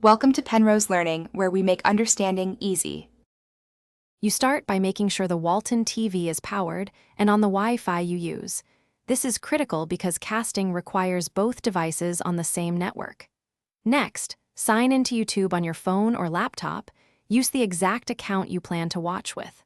Welcome to Penrose Learning, where we make understanding easy. You start by making sure the Walton TV is powered and on the Wi-Fi you use. This is critical because casting requires both devices on the same network. Next, sign into YouTube on your phone or laptop. Use the exact account you plan to watch with.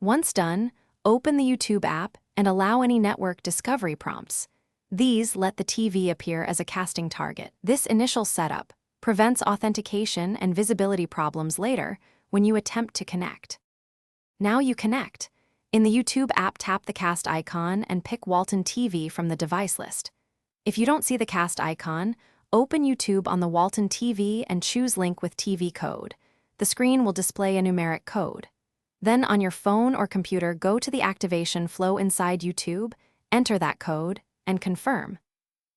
Once done, open the YouTube app and allow any network discovery prompts. These let the TV appear as a casting target. This initial setup prevents authentication and visibility problems later when you attempt to connect. Now you connect. In the YouTube app, tap the cast icon and pick Walton TV from the device list. If you don't see the cast icon, open YouTube on the Walton TV and choose Link with TV code. The screen will display a numeric code. Then on your phone or computer, go to the activation flow inside YouTube, enter that code, and confirm.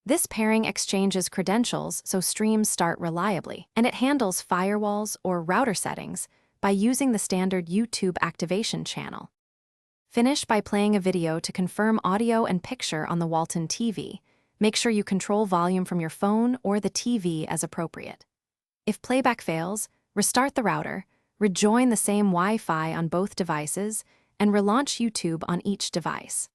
This pairing exchanges credentials so streams start reliably, and it handles firewalls or router settings by using the standard YouTube activation channel. Finish by playing a video to confirm audio and picture on the Walton TV. Make sure you control volume from your phone or the TV as appropriate. If playback fails, restart the router, rejoin the same Wi-Fi on both devices, and relaunch YouTube on each device.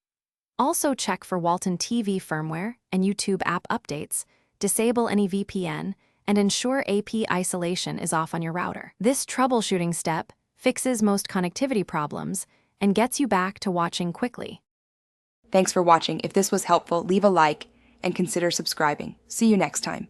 Also check for Walton TV firmware and YouTube app updates, disable any VPN, and ensure AP isolation is off on your router. This troubleshooting step fixes most connectivity problems and gets you back to watching quickly. Thanks for watching. If this was helpful, leave a like and consider subscribing. See you next time.